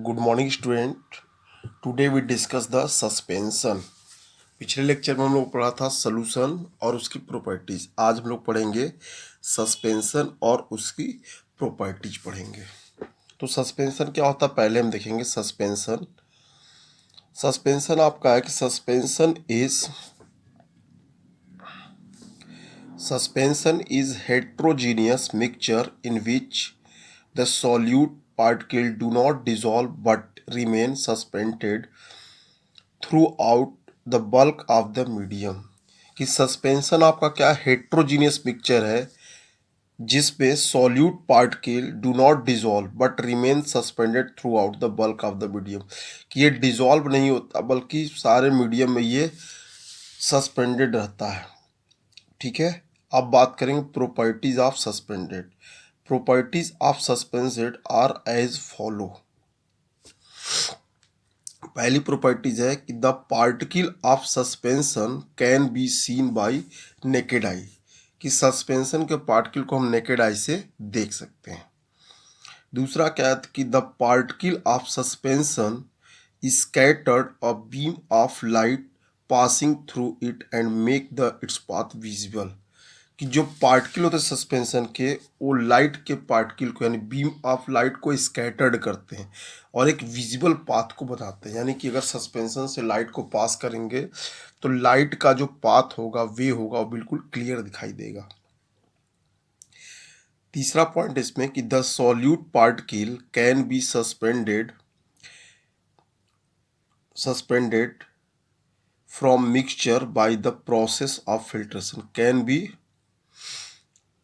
Good morning student. Today we discuss the suspension. पिछले lecture में हम लोग पढ़ा था सॉल्यूशन और उसकी प्रॉपर्टीज। आज हम लोग पढ़ेंगे सस्पेंशन और उसकी प्रॉपर्टीज पढ़ेंगे। तो सस्पेंशन क्या होता है पहले हम देखेंगे। सस्पेंशन सस्पेंशन आपका है कि suspension is heterogeneous mixture in which the solute particle do not dissolve but remain suspended throughout the bulk of the medium। कि सस्पेंशन आपका क्या हेट्रोजीनियस मिक्सचर है जिसपे solute particle do not dissolve but remain suspended through out the bulk of the medium. कि ये dissolve नहीं होता बल्कि सारे मीडियम में ये सस्पेंडेड रहता है। ठीक है, अब बात करेंगे properties of suspended. Properties of suspended are as follow. पहली प्रॉपर्टीज है कि the particle of suspension can be seen by naked eye. कि सस्पेंशन के पार्टिकल को हम नेकेड आई से देख सकते हैं। दूसरा क्या है कि the particle of suspension scattered a beam of light passing through it and make the its path visible. कि जो पार्टिकल होते हैं सस्पेंशन के वो लाइट के पार्टिकल को यानी बीम ऑफ लाइट को स्कैटर्ड करते हैं और एक विजिबल पाथ को बताते हैं। यानी कि अगर सस्पेंशन से लाइट को पास करेंगे तो लाइट का जो पाथ होगा वे होगा वो बिल्कुल क्लियर दिखाई देगा। तीसरा पॉइंट इसमें कि the solute particle can be suspended from mixture by the process of filtration. Can be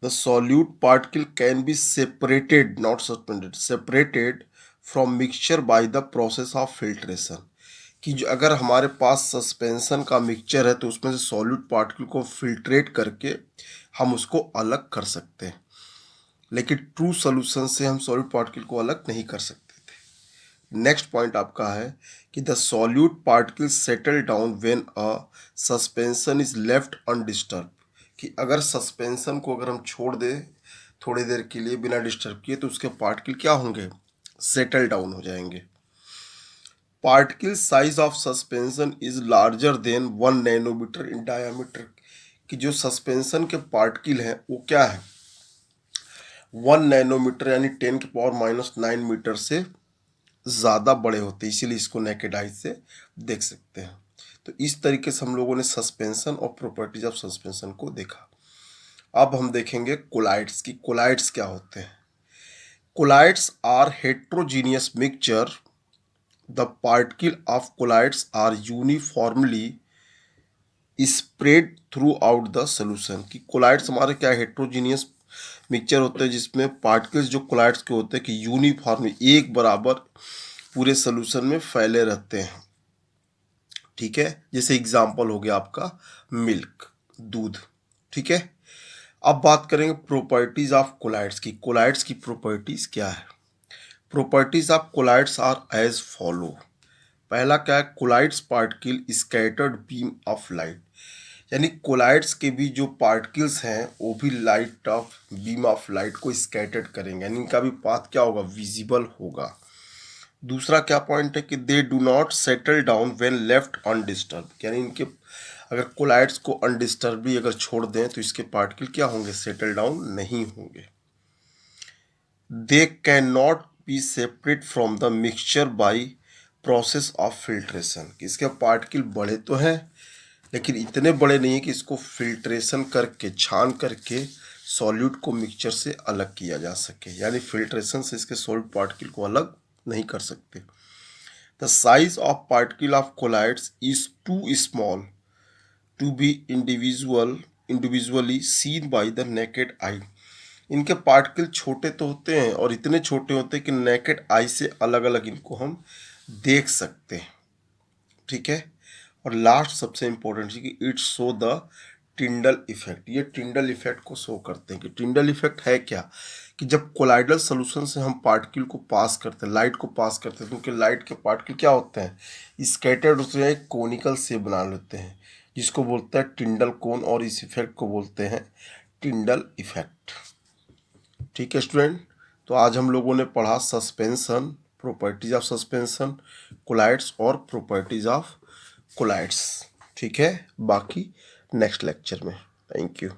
the solute particle can be separated, not suspended, separated from mixture by the process of filtration। कि जो अगर हमारे पास suspension का mixture है तो उसमें से solute particle को फिल्ट्रेट करके हम उसको अलग कर सकते हैं, लेकिन ट्रू सॉल्यूशन से हम सॉल्यूट पार्टिकल को अलग नहीं कर सकते थे। नेक्स्ट पॉइंट आपका है कि the solute particle settle down when a suspension is left undisturb. कि अगर सस्पेंशन को अगर हम छोड़ दें थोड़ी देर के लिए बिना डिस्टर्ब किए तो उसके पार्टिकल क्या होंगे, सेटल डाउन हो जाएंगे। Particle size of suspension is larger than 1 nanometre in diameter. कि जो सस्पेंशन के पार्टिकल हैं वो क्या है 1 नैनोमीटर यानी 10⁻⁹ मीटर से ज़्यादा बड़े होते हैं, इसीलिए इसको नेकेड आई से देख सकते हैं। तो इस तरीके से हम लोगों ने सस्पेंशन और प्रॉपर्टीज ऑफ सस्पेंशन को देखा। अब हम देखेंगे कोलाइड्स की। कोलाइड्स क्या होते हैं। Colloids are heterogeneous mixture. The particle of colloids are uniformly spread throughout the solution. कि कोलाइड्स हमारे क्या हेट्रोजीनियस मिक्सचर होते हैं जिसमें पार्टिकल्स जो कोलाइड्स के होते हैं कि यूनिफॉर्मली एक बराबर पूरे सोल्यूशन में फैले रहते हैं। ठीक है, जैसे एग्जाम्पल हो गया आपका मिल्क, दूध। ठीक है, अब बात करेंगे प्रॉपर्टीज ऑफ कोलाइड्स की। कोलाइड्स की प्रॉपर्टीज क्या है। Properties of colloids are as follow. पहला क्या है, colloids particle scattered beam of light. यानी कोलाइड्स के भी जो पार्टिकल्स हैं वो भी light of beam of light को स्कैटर्ड करेंगे, यानी इनका भी पाथ क्या होगा, विजिबल होगा। दूसरा क्या पॉइंट है कि they do not settle down when left undisturb. यानी इनके अगर कोलाइड्स को अनडिस्टर्ब भी अगर छोड़ दें तो इसके पार्टिकल क्या होंगे, सेटल डाउन नहीं होंगे। They can not be separate from the mixture by process of filtration. इसके पार्टिकल बड़े तो हैं लेकिन इतने बड़े नहीं है कि इसको फिल्ट्रेशन करके छान करके सॉल्यूट को मिक्सचर से अलग किया जा सके। यानी फिल्ट्रेशन से इसके सॉल्यूट पार्टिकल को अलग नहीं कर सकते। The size of particle of colloids is too small to be individually seen by the naked eye. इनके पार्टिकल छोटे तो होते हैं और इतने छोटे होते हैं कि नेकेड आई से अलग अलग इनको हम देख सकते हैं। ठीक है, और लास्ट सबसे इंपॉर्टेंट है कि it's show the Tyndall effect. ये टिंडल इफेक्ट को शो करते हैं। कि टिंडल इफेक्ट है क्या, कि जब कोलाइडल सोल्यूशन से हम पार्टिकल को पास करते हैं, लाइट को पास करते हैं, क्योंकि लाइट के पार्टिकल क्या होते हैं, स्कैटर्ड होते हैं, कोनिकल शेप बना लेते हैं जिसको बोलते हैं टिंडल कोन, और इस इफेक्ट को बोलते हैं टिंडल इफेक्ट। ठीक है स्टूडेंट, तो आज हम लोगों ने पढ़ा suspension, properties of suspension colloids और प्रॉपर्टीज ऑफ कोलाइड्स। ठीक है, बाकी नेक्स्ट लेक्चर में। Thank you.